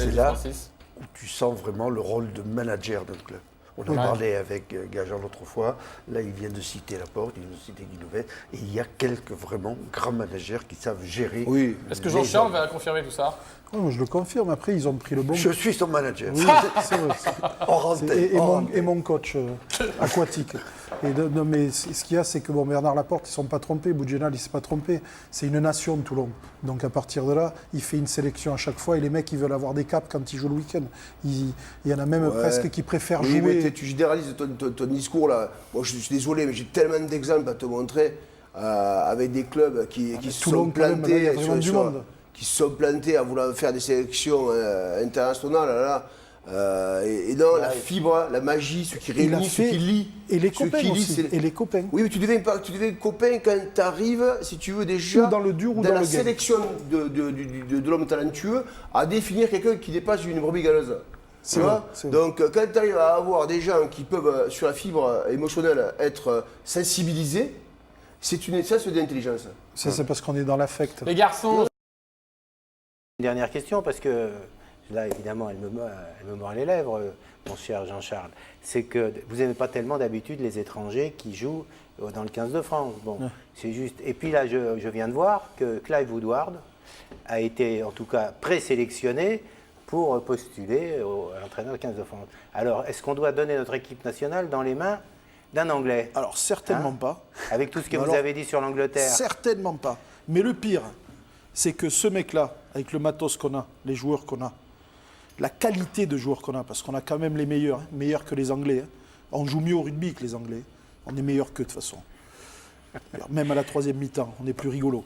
c'est là où tu sens vraiment le rôle de manager d'un club. On en parlait avec Gajan l'autre fois. Là, il vient de citer Laporte, il vient de citer Guinovet. Et il y a quelques vraiment grands managers qui savent gérer. Oui. Est-ce que Jean-Charles va confirmer tout ça? Je le confirme. Après, ils ont pris le bon. Je suis son manager. Oui, c'est vrai. Et mon coach aquatique. Mais ce qu'il y a, c'est que Bernard Laporte, ils ne sont pas trompés. Boudjenal, il ne s'est pas trompé. C'est une nation, Toulon. Donc à partir de là, il fait une sélection à chaque fois. Et les mecs, ils veulent avoir des caps quand ils jouent le week-end. Il y en a même presque qui préfèrent jouer. Mais tu généralises ton discours là. Moi, je suis désolé, mais j'ai tellement d'exemples à te montrer avec des clubs qui se sont plantés. Qui se sont plantés à vouloir faire des sélections internationales. Et non, la fibre, la magie, ce qui réunit, ce qui lie. Et les copains aussi. Et les copains. Oui, mais tu deviens copain quand tu arrives, si tu veux, déjà dans le dur ou dans dans la le game. sélection de l'homme talentueux à définir quelqu'un qui dépasse une brebis galeuse. Tu vois ? Donc, quand tu arrives à avoir des gens qui peuvent, sur la fibre émotionnelle, être sensibilisés, c'est une essence d'intelligence. C'est parce qu'on est dans l'affect. Les garçons. Une dernière question, parce que là, évidemment, elle me mord les lèvres, mon cher Jean-Charles. C'est que vous n'aimez pas tellement d'habitude les étrangers qui jouent dans le 15 de France. Bon, c'est juste. Et puis là, je viens de voir que Clive Woodward a été, en tout cas, présélectionné pour postuler à l'entraîneur du 15 de France. Alors, est-ce qu'on doit donner notre équipe nationale dans les mains d'un Anglais? Alors, certainement pas. Avec tout ce que vous avez dit sur l'Angleterre. Certainement pas. Mais le pire, c'est que ce mec-là, avec le matos qu'on a, les joueurs qu'on a, la qualité de joueurs qu'on a, parce qu'on a quand même les meilleurs, meilleurs que les Anglais. On joue mieux au rugby que les Anglais. On est meilleurs qu'eux de toute façon. Même à la troisième mi-temps, on est plus rigolo.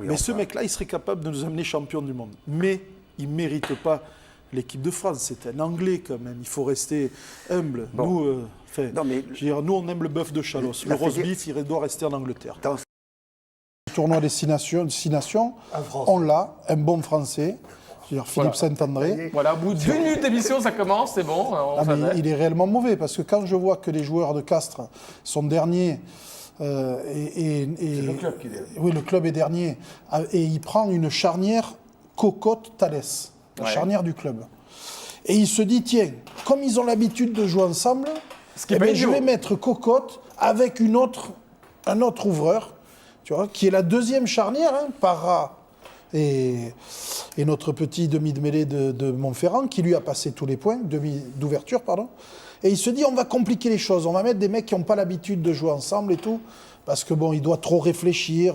Oui, mais ce mec-là, il serait capable de nous amener champion du monde. Mais il ne mérite pas l'équipe de France. C'est un Anglais quand même. Il faut rester humble. Bon. Nous, on aime le bœuf de Chalos. Le roast beef, il doit rester en Angleterre. Le tournoi des 6 nations, on l'a, un bon Français. Philippe Saint-André. Voilà, au bout d'une minute d'émission, ça commence, c'est bon. Mais il est réellement mauvais, parce que quand je vois que les joueurs de Castres sont derniers, c'est le club qui est dernier. Oui, le club est dernier. Et il prend une charnière Cocotte-Thalès, la charnière du club. Et il se dit, tiens, comme ils ont l'habitude de jouer ensemble, je vais mettre Cocotte avec un autre ouvreur, tu vois, qui est la deuxième charnière, Parra et notre petit demi de mêlée de Montferrand, qui lui a passé tous les points, d'ouverture, pardon. Et il se dit, on va compliquer les choses, on va mettre des mecs qui n'ont pas l'habitude de jouer ensemble et tout, parce que il doit trop réfléchir.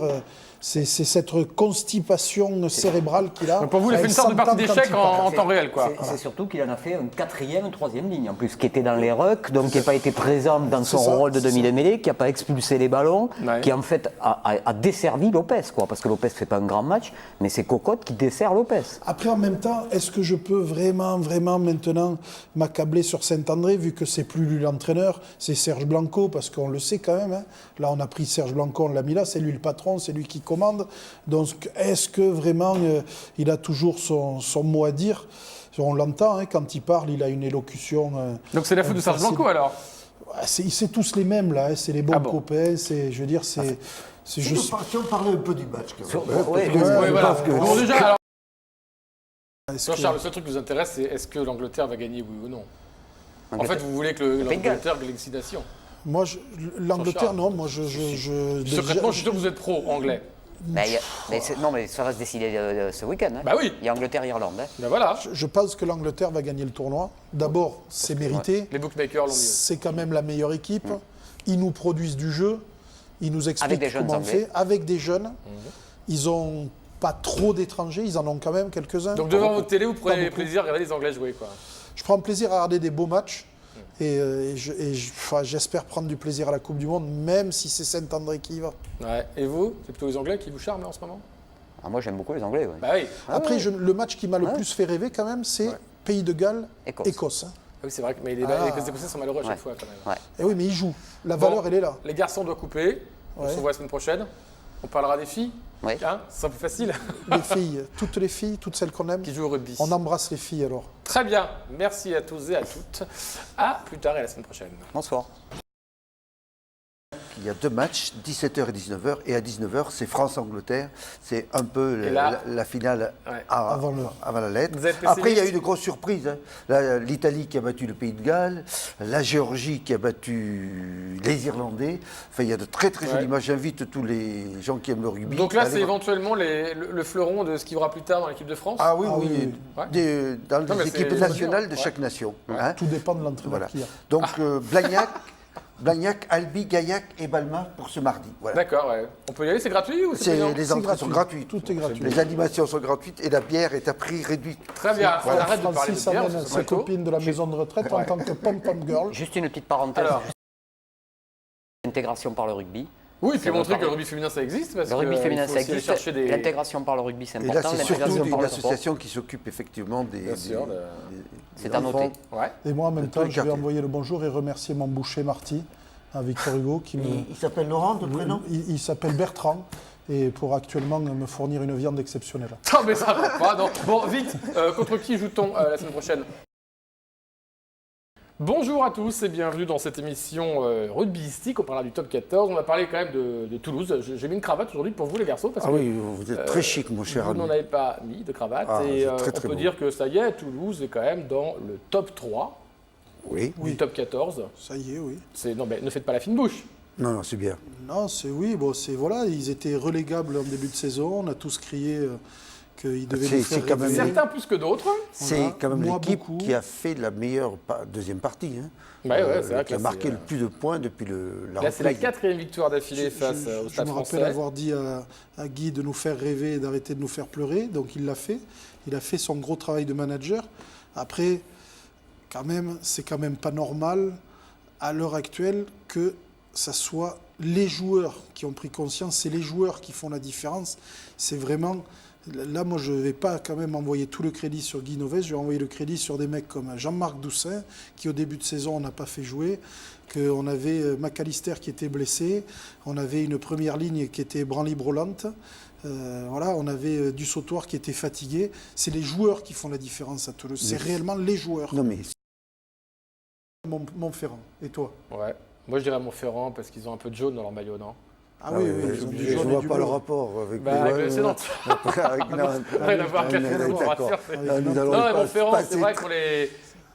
C'est cette constipation cérébrale qu'il a. Donc pour vous, il a fait une sorte de partie d'échec en temps réel, quoi. C'est surtout qu'il en a fait une quatrième, une troisième ligne, en plus, qui était dans les rucks, donc qui n'a pas été présent dans son rôle de demi de mêlée, qui n'a pas expulsé les ballons, qui en fait a desservi Lopez, quoi, parce que Lopez ne fait pas un grand match, mais c'est Cocotte qui dessert Lopez. Après, en même temps, est-ce que je peux vraiment maintenant m'accabler sur Saint-André, vu que c'est plus lui l'entraîneur, c'est Serge Blanco, parce qu'on le sait quand même. Là, on a pris Serge Blanco, on l'a mis là, c'est lui le patron, c'est lui qui commande. Donc, est-ce que vraiment il a toujours son mot à dire? On l'entend, quand il parle, il a une élocution. Donc c'est la faute de Serge Blanco alors? C'est tous les mêmes là, c'est les bons copains, je veux dire, c'est. Si on parlait un peu du match quand même. Voilà. Bon, déjà, alors. Jean-Charles, le seul truc qui nous intéresse, c'est est-ce que l'Angleterre va gagner, oui ou non? En fait, vous voulez que l'Angleterre gagne l'excitation? Moi, l'Angleterre, non. Moi, Secrètement, je suis sûr que vous êtes pro-anglais. Non, mais ça va se décider ce week-end. Bah oui. Il y a Angleterre-Irlande. Ben voilà. Je pense que l'Angleterre va gagner le tournoi. D'abord, c'est mérité. Les bookmakers l'ont mieux. C'est quand même la meilleure équipe. Ils nous produisent du jeu. Ils nous expliquent comment on fait. Avec des jeunes. Ils n'ont pas trop d'étrangers. Ils en ont quand même quelques-uns. Donc devant votre télé, vous prenez plaisir à regarder les Anglais jouer, quoi. Je prends plaisir à regarder des beaux matchs. Et j'espère prendre du plaisir à la Coupe du Monde, même si c'est Saint-André qui y va. Ouais. Et vous, c'est plutôt les Anglais qui vous charment en ce moment? Moi, j'aime beaucoup les Anglais. Ouais. Bah oui. Après, le match qui m'a le plus fait rêver, quand même, c'est Pays de Galles, Écosse. Ah oui, c'est vrai, mais les Écossais sont malheureux à chaque fois, quand même. Et oui, mais ils jouent. La valeur, elle est là. Les garçons doivent couper. On se revoit la semaine prochaine. On parlera des filles. Oui. C'est un peu facile. Les filles, toutes celles qu'on aime. Qui jouent au rugby. On embrasse les filles alors. Très bien. Merci à tous et à toutes. À plus tard et à la semaine prochaine. Bonsoir. il y a 2 matchs, 17h et 19h. Et à 19h, c'est France-Angleterre. C'est un peu la finale avant la lettre. Après, il y a eu de grosses surprises. Hein. L'Italie qui a battu le Pays de Galles, la Géorgie qui a battu les Irlandais. Enfin, il y a de très très jolies matchs. J'invite tous les gens qui aiment le rugby. Donc là, c'est éventuellement le fleuron de ce qui y aura plus tard dans l'équipe de France. Ah oui, dans les équipes nationales de chaque nation. Hein. Tout dépend de l'entraîneur Voilà. qu'il y a. Donc Blagnac, Albi, Gaillac et Balma pour ce mardi. Voilà. D'accord, ouais. On peut y aller, c'est gratuit ou c'est payant? Les entrées sont gratuites. Tout est gratuit. Les animations sont gratuites et la bière est à prix réduit. Très bien, on arrête de parler Francis de bière. amène sa copine de la maison de retraite en tant que pom-pom girl. Juste une petite parenthèse. Alors. L'intégration par le rugby. Oui, puis montrer que le rugby féminin ça existe. Parce le rugby féminin faut ça aussi aller existe. chercher des... L'intégration par le rugby c'est Et là, important. c'est surtout L'intégration une par le sport. association qui s'occupe effectivement des. Bien sûr, C'est à noter. Ouais. Et moi, en même De tous temps, les je vais quartiers. envoyer le bonjour et remercier mon boucher Marty, à Victor Hugo, qui me. Il s'appelle Laurent de prénom. Il s'appelle Bertrand, et pour actuellement me fournir une viande exceptionnelle. Non, mais ça va pas. Non. Bon, vite, contre qui joue-t-on la semaine prochaine? Bonjour à tous et bienvenue dans cette émission rugbyistique. On parlera du top 14. On va parler quand même de Toulouse. J'ai mis une cravate aujourd'hui pour vous les garçons. Parce Ah que, oui, vous êtes très chic, mon cher vous ami. n'en avez pas mis de cravate. Ah, et c'est très, on très peut beau. dire que ça y est, Toulouse est quand même dans le top 3 Oui. du top 14. Ça y est, oui. Non, mais ne faites pas la fine bouche. Non, c'est bien. Non, c'est oui, bon, c'est voilà, ils étaient relégables en début de saison. On a tous crié qu'ils devaient nous C'est faire quand même- rêver. Certains plus que d'autres. C'est quand même Moi, l'équipe beaucoup. qui a fait la meilleure deuxième partie. Hein. Ouais, c'est vrai que qui a là, marqué c'est, le plus de points depuis la Là, c'est la reprise. 4e victoire d'affilée face au Je Stade me français. rappelle avoir dit à Guy de nous faire rêver et d'arrêter de nous faire pleurer. Donc il l'a fait. Il a fait son gros travail de manager. Après, quand même, c'est quand même pas normal à l'heure actuelle que ça soit les joueurs qui ont pris conscience. C'est les joueurs qui font la différence. C'est vraiment... Là, moi, je ne vais pas quand même envoyer tout le crédit sur Guy Novès. Je vais envoyer le crédit sur des mecs comme Jean-Marc Doussin, qui au début de saison, on n'a pas fait jouer. Qu'on avait McAllister qui était blessé. On avait une première ligne qui était branly-brolante. Voilà, on avait du sautoir qui était fatigué. C'est les joueurs qui font la différence à Toulouse. C'est réellement les joueurs. Non, mais Montferrand. Et toi? Ouais. Moi, je dirais Montferrand parce qu'ils ont un peu de jaune dans leur maillot, non? Ah oui, ils ont du je jaune et vois du pas le blanc. rapport avec Avec le Sénat. Rien à voir avec la Fédération, on va dire. Non, mais Montferrand, c'est vrai qu'on les...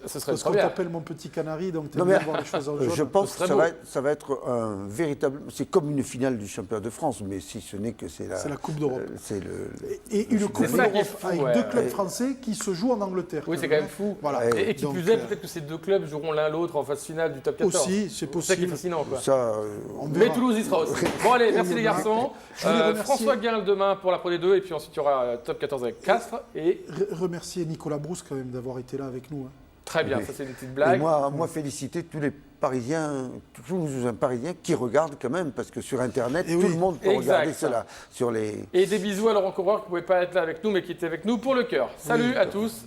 Ce serait Parce une qu'on première. t'appelle mon petit canari, donc tu Non, aimes mais bien voir les choses en jaune. je pense Ce que serait ça va être un véritable. C'est comme une finale du championnat de France, mais si ce n'est que c'est C'est la Coupe d'Europe. c'est le. Et une Coupe ça qui est d'Europe fou, avec ouais. 2 clubs français qui se jouent en Angleterre. Oui, c'est quand même fou. Voilà. Et qui Donc, plus est, peut-être que ces deux clubs joueront l'un l'autre en phase finale du top 14. Aussi, c'est C'est ça qui est possible. fascinant, quoi. Ça, On Mais verra. Toulouse y sera aussi. Bon, allez, merci les garçons. Je voulais remercier- François Guin demain pour la Pro D2, et puis ensuite il y aura top 14 avec Castres. Et Remercier Nicolas Brousse quand même d'avoir été là avec nous. Hein. très bien, Oui. ça c'est une petite et blague. moi, féliciter tous les Parisiens, tous les Parisiens qui regardent quand même, parce que sur Internet, Et tout oui. le monde peut Exact. regarder cela. Sur les. Et des bisous à Laurent Coureur qui ne pouvait pas être là avec nous, mais qui était avec nous pour le cœur. Salut à tous.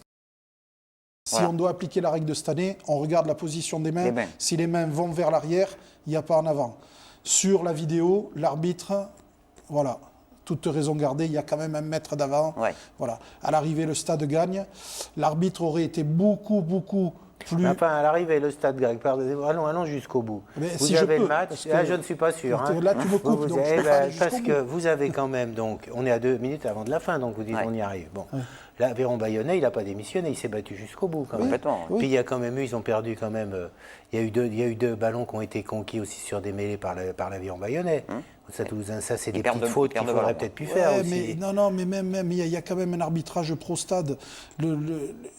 Si Voilà. on doit appliquer la règle de cette année, on regarde la position des mains. Les mains. Si les mains vont vers l'arrière, il n'y a pas en avant. Sur la vidéo, l'arbitre, voilà, toute raison gardée, il y a quand même 1 mètre d'avant. Ouais. Voilà. À l'arrivée, le stade gagne. L'arbitre aurait été beaucoup plus... Enfin, à l'arrivée, le stade grec, allons jusqu'au bout. Mais vous si je avez peux, le match, parce que- je ne suis pas sûr. hein. Là, tu me coupes, donc je peux pas aller parce jusqu'au que bout. vous avez quand même, donc, on est à 2 minutes avant de la fin, donc vous dites Ouais. on y arrive. Bon, là, Véron Bayonnais, il n'a pas démissionné, il s'est battu jusqu'au bout quand même. Complètement. Oui. Puis il y a quand même eu, ils ont perdu quand même, il y a eu deux ballons qui ont été conquis aussi sur des mêlés par l'Aviron Bayonnais. Ça, Toulousain, ça c'est des perdent petites de- fautes perdent qu'il de faudrait ballon. peut-être plus Ouais, faire mais, aussi. non, mais même, il y a quand même un arbitrage pro-stade.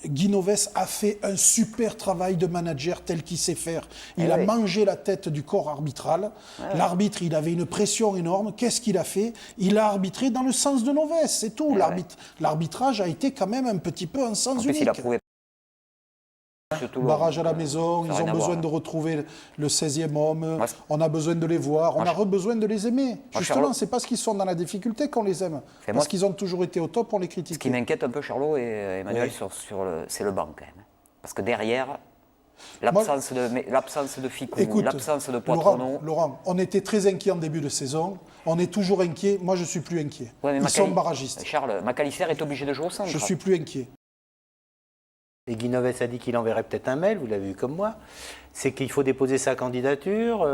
Guy Novès a fait un super travail de manager tel qu'il sait faire. Il a oui. mangé la tête du corps arbitral. L'arbitre, il avait une pression énorme. Qu'est-ce qu'il a fait? Il a arbitré dans le sens de Novès, c'est tout. L'arbitrage a été quand même un petit peu un sens En plus, unique. il a prouvé. Surtout Barrage à la Laurent, maison, ça ils n'a rien ont à besoin voir. de retrouver le 16e homme, Moi, on a besoin de les voir, on a besoin de les aimer. Justement, Charlot- c'est parce qu'ils sont dans la difficulté qu'on les aime. C'est Parce moi- qu'ils ont toujours été au top, on les critique. Ce qui m'inquiète un peu, Charlot et Emmanuel, Oui. c'est le banc quand même. Parce que derrière, l'absence de Ficou, Écoute, l'absence de Poitronneau. Laurent, on était très inquiets en début de saison, on est toujours inquiets, moi je suis plus inquiet. Ouais, mais Ils sont barragistes. Charles, McAllister est obligé de jouer au centre. Je suis plus inquiet. et Guy Novès a dit qu'il enverrait peut-être un mail, vous l'avez vu comme moi, c'est qu'il faut déposer sa candidature,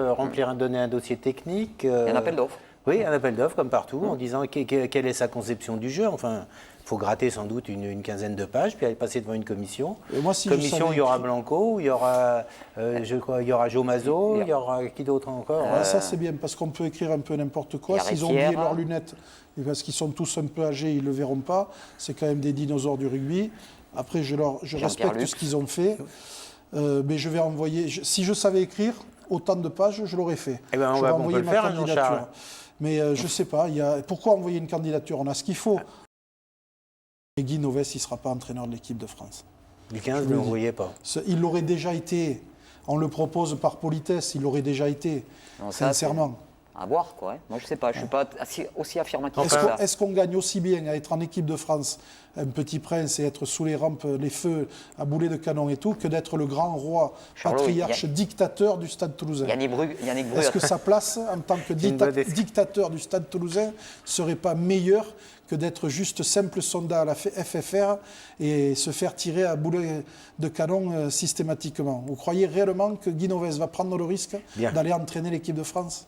donner un dossier technique. Un appel d'offres. Oui, un appel d'offres comme partout, en disant quelle est sa conception du jeu. Enfin, il faut gratter sans doute une quinzaine de pages, puis aller passer devant une commission. Et moi, si commission, il y aura Blanco, il y aura, il y aura Jo Mazo, il y aura qui d'autre encore Ça, c'est bien, parce qu'on peut écrire un peu n'importe quoi. S'ils ont oublié leurs lunettes, et parce qu'ils sont tous un peu âgés, ils ne le verront pas. C'est quand même des dinosaures du rugby. Après, je respecte ce qu'ils ont fait. Mais je vais envoyer... si je savais écrire autant de pages, je l'aurais fait. Eh ben, je vais envoyer ma candidature. Mais je ne sais pas. Pourquoi envoyer une candidature? On a ce qu'il faut. Et Guy Novès, il ne sera pas entraîneur de l'équipe de France. Du 15, ne l'envoyez pas. Il l'aurait déjà été. On le propose par politesse, il l'aurait déjà été. Non, sincèrement. À voir, quoi. Hein. Moi, je ne sais pas. Je ne suis pas aussi affirmatif que ça. Est-ce qu'on gagne aussi bien à être en équipe de France, un petit prince, et être sous les rampes, les feux, à boulet de canon et tout, que d'être le grand roi, patriarche, dictateur du Stade Toulousain? Yannick Bru. Est-ce que sa place, en tant que dictateur du Stade Toulousain, ne serait pas meilleure que d'être juste simple soldat à la FFR et se faire tirer à boulet de canon systématiquement? Vous croyez réellement que Guy Novès va prendre le risque d'aller entraîner l'équipe de France?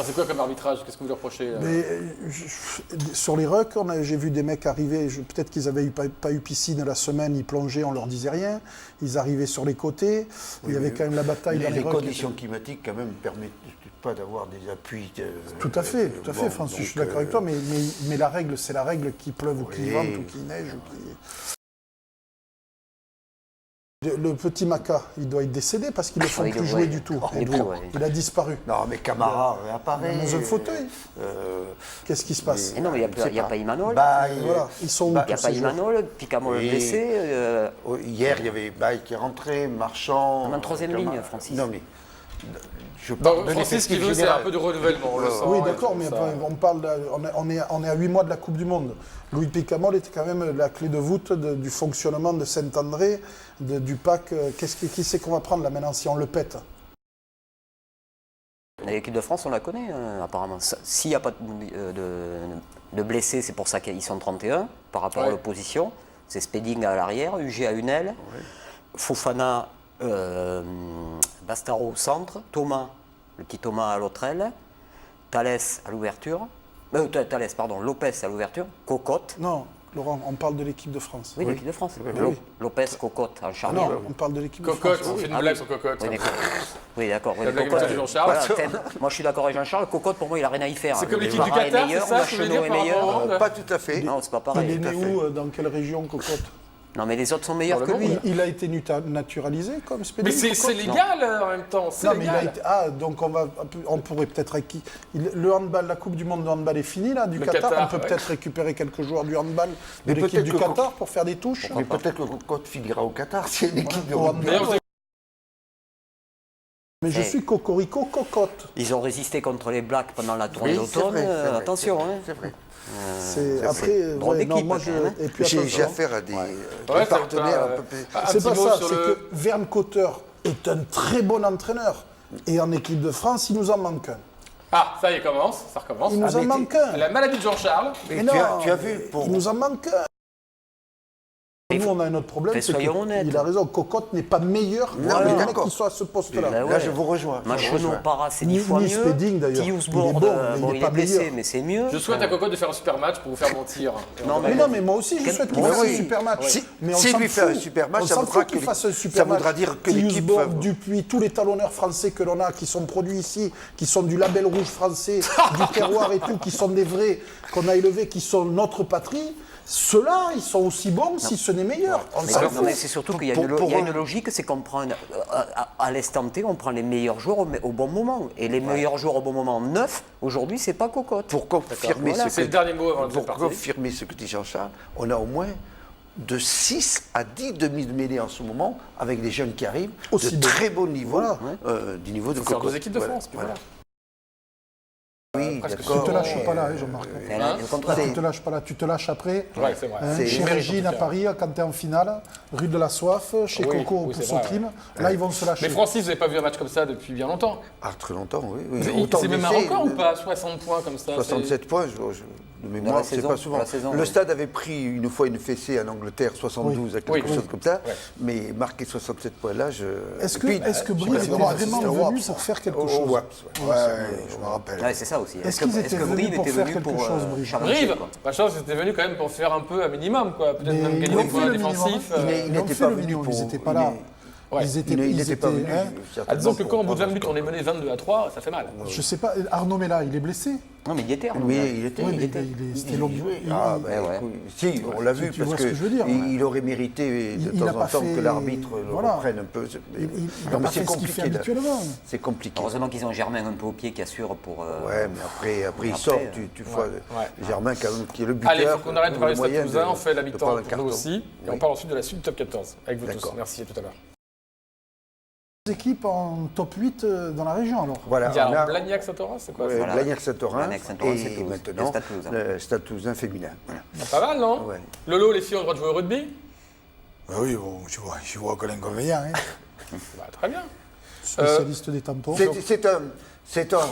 C'est quoi comme arbitrage? Qu'est-ce que vous lui reprochez Sur les rucks, j'ai vu des mecs arriver, peut-être qu'ils n'avaient pas eu piscine la semaine, ils plongeaient, on leur disait rien. Ils arrivaient sur les côtés, il y avait quand même la bataille dans les rucks. Les conditions climatiques, quand même, ne permettent pas d'avoir des appuis. Tout à fait, Francis, je suis d'accord avec toi, mais la règle, c'est la règle, qu'il pleuve ou qu'il vente ou qu'il neige. Le petit Maca, il doit être décédé parce qu'ils ne le font plus jouer du tout. Il a disparu. Non, mais Camara apparaît. Dans un fauteuil. Qu'est-ce qui se passe? Non, mais il n'y a pas Imanol. Voilà, ils sont où? Il n'y a pas Imanol, Picamol blessé. Hier, il y avait Baye qui est rentré, Marchand. On a une troisième ligne, Francis. Non, mais. Francis, ce qu'il veut, c'est un peu de renouvellement. Oui, d'accord, mais on est à 8 mois de la Coupe du Monde. Louis Picamol était quand même la clé de voûte du fonctionnement de Saint-André, du PAC. Qui c'est qu'on va prendre là maintenant si on le pète? L'équipe de France, on la connaît, apparemment. S'il n'y a pas de blessés, c'est pour ça qu'ils sont 31 par rapport à l'opposition. C'est Spedding à l'arrière, UG à une aile, Fofana, Bastaro au centre, Thomas, le petit Thomas à l'autre aile, Thalès à l'ouverture, Lopez à l'ouverture, Cocotte. Non, Laurent, on parle de l'équipe de France. Oui, l'équipe de France. Lopez, Cocotte en charnière. Non, on parle de l'équipe de France. Cocotte, on fait une blague sur Cocotte. Oui, d'accord. La blague de Jean-Charles. Moi, je suis d'accord avec Jean-Charles. Cocotte, pour moi, il n'a rien à y faire. C'est comme l'équipe du Qatar, c'est ça? Chenot est meilleur. Pas tout à fait. Non, c'est pas pareil. Il est né où? Dans quelle région, Cocotte? Non, mais les autres sont meilleurs que lui. Il a été naturalisé comme Spedding. Mais c'est légal en même temps. C'est légal. Donc on pourrait peut-être. Le handball, la Coupe du Monde de handball est finie là, du Qatar. On peut peut-être récupérer quelques joueurs du handball de l'équipe du Qatar pour faire des touches. Mais peut-être que Cocotte finira au Qatar. C'est une équipe de handball. Mais je suis cocorico cocotte. Ils ont résisté contre les Blacks pendant la tournée d'automne. Attention, c'est vrai. J'ai affaire à des partenaires un peu. C'est pas ça, c'est que Verne Cotter est un très bon entraîneur. Et en équipe de France, il nous en manque un. Ah, ça y est, ça recommence. Il nous en manque un. La maladie de Jean-Charles. Mais non, tu as vu, il nous en manque un. Nous, on a un autre problème, c'est qu'il a raison, Cocotte n'est pas meilleur que le mec qui soit à ce poste-là. Là, je vous rejoins. Chenot, Para, c'est 10 fois mieux. Spedding, d'ailleurs. Il est blessé, mais c'est mieux. Je souhaite à Cocotte de faire un super match pour vous faire mentir. Mais moi aussi, je souhaite qu'il fasse un super match. S'il lui fait un super match, ça voudra dire que l'équipe... Dupuis, tous les talonneurs français que l'on a, qui sont produits ici, qui sont du label rouge français, du terroir et tout, qui sont des vrais, qu'on a élevés, qui sont notre patrie... Ceux-là, ils sont aussi bons si ce n'est meilleur. Mais c'est surtout qu'il y a une logique, c'est qu'on prend, à l'instant T, on prend les meilleurs joueurs au bon moment. Et les meilleurs joueurs au bon moment, 9, aujourd'hui, c'est pas Cocotte. Pour confirmer c'est le dernier mot avant de confirmer ce que dit Jean-Charles, on a au moins de 6 à 10 demi-mêlées en ce moment, avec des jeunes qui arrivent, de très beau niveau, du niveau de Cocotte. Faire 2 équipes de France, puis voilà. Oui, presque d'accord. Tu te lâches pas là, Jean-Marc. Le contraire. Tu te lâches pas là, tu te lâches après. Ouais, c'est vrai. C'est- Chez mérite, Régine en à tout cas. Paris, quand tu es en finale, rue de la Soif, chez Oui, Coco oui, pour c'est vrai, Soprime, là ils vont se lâcher. Mais Francis, vous n'avez pas vu un match comme ça depuis bien longtemps. Ah, très longtemps, oui. oui. C'est Autant même un d'essais, record ou pas 60 points comme ça 67 points, de Dans mémoire, la c'est saison, pas souvent. dans la saison, Le oui. stade avait pris une fois une fessée en Angleterre, 72 à quelque Oui. chose comme ça, Ouais. mais marquer 67 points là, je. Est-ce Et puis, que Brive était vraiment, vraiment c'était venu Waps, pour faire quelque au chose WAPS, ouais. Ouais, je me rappelle. Ouais, c'est ça aussi. Est-ce qu'ils étaient venus Brive pour était faire venu quelque pour chose, Brive charmer, Brive, quoi. pas chance, c'était venu quand même pour faire un peu un minimum, quoi. Peut-être Mais même ils gagner ont des fait points le minimum. défensifs. Il Ils ont n'était fait pas le venu minimum, pour. ils n'étaient pas là. Ouais. Ils étaient, Il n'était pas venu. hein. Ah, disons que quand au bout de 20 20 minutes on est mené 22-3, ça fait mal. Je sais pas, Arnaud Mella, il est blessé. Non, mais il y était. Arnaud. Oui, il était. Oui, il mais était. c'était long. Ah, Il- ben, ouais. écoute, si, on l'a vu, tu parce vois ce que je veux dire, il aurait mérité de il temps a en pas temps fait- que l'arbitre le voilà. reprenne un peu. Il Non, n'a mais pas c'est fait ce qu'il fait compliqué. là. habituellement. C'est compliqué. Heureusement qu'ils ont Germain un peu au pied qui assure pour. Ouais, mais après il après, sort, tu vois ouais. Germain quand même, qui est le buteur. Allez, il faut qu'on arrête de parler de le moyen Stade Toulousain, on fait de l'habitant prendre un pour nous carton. aussi. Et Oui. on parle ensuite de la suite du top 14 avec vous tous. D'accord. Merci, à tout à l'heure. Équipes en top 8 dans la région alors. Voilà, Il y a on a Blagnac-Saint-Oran, c'est quoi ça Voilà. Blagnac-Saint-Orin Blagnac-Saint-Orin, c'est et Toulouse. maintenant Le Stade Toulousain. le Stade Toulousain féminin. Voilà. Pas mal, non Ouais. Lolo, les filles ont le droit de jouer au rugby Bah oui, bon, je vois aucun inconvénient. Hein. Bah, très bien. Spécialiste des tampons. C'est un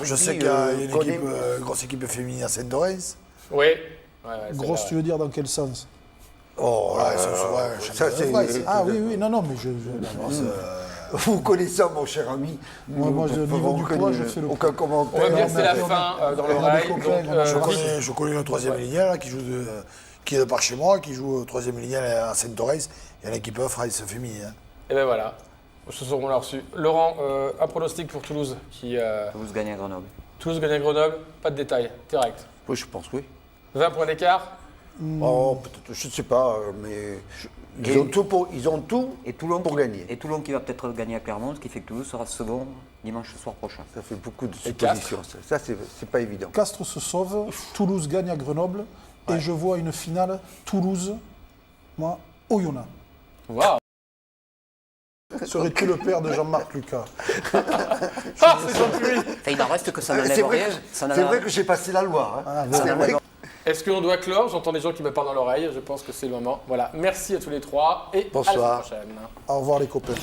Je rugby, sais qu'il y a une qu'on équipe, aime. grosse équipe féminine à Saint-Dorens. Oui. Ouais, c'est Grosse, vrai. tu veux dire dans quel sens? Oh, Ouais, ils sont souvent ça champions de c'est. France. Ah oui, oui, non, mais je Vous connaissez ça, mon cher ami. Moi, Nous au ne niveau du ferons poids, je fais le aucun poids. On va commentaire. dire que c'est la on a- fin dans on a l'oreille. des Donc, copains, on a des Je connais le troisième ligne là, qui est de par chez moi, qui joue au troisième ligne à Saint-Dorens. Il y a l'équipe France féminine. Hein. et ben voilà. Ce soir, on l'a reçu. Laurent, un pronostic pour Toulouse qui Toulouse gagne à Grenoble. Toulouse gagne à Grenoble, pas de détails, direct. Oui, je pense, oui. 20 points d'écart. Oh, peut-être, je ne sais pas, mais ils ont tout pour gagner. Et Toulon qui va peut-être gagner à Clermont, ce qui fait que Toulouse sera second dimanche soir prochain. Ça fait beaucoup de Et Castres. suppositions. Ça c'est pas évident. Castres se sauve, Toulouse gagne à Grenoble et je vois une finale Toulouse, moi, Oyonnax. Waouh. Serais-tu le père de Jean-Marc Lucas? Ah, c'est gentil. Enfin, il n'en reste que ça C'est n'enlève vrai, rien. c'est vrai que j'ai passé la Loire. Hein. C'est vrai que- Est-ce qu'on doit clore? J'entends des gens qui me parlent dans l'oreille. Je pense que c'est le moment. Voilà. Merci à tous les trois et à la Bonsoir. semaine prochaine. Au revoir les copains.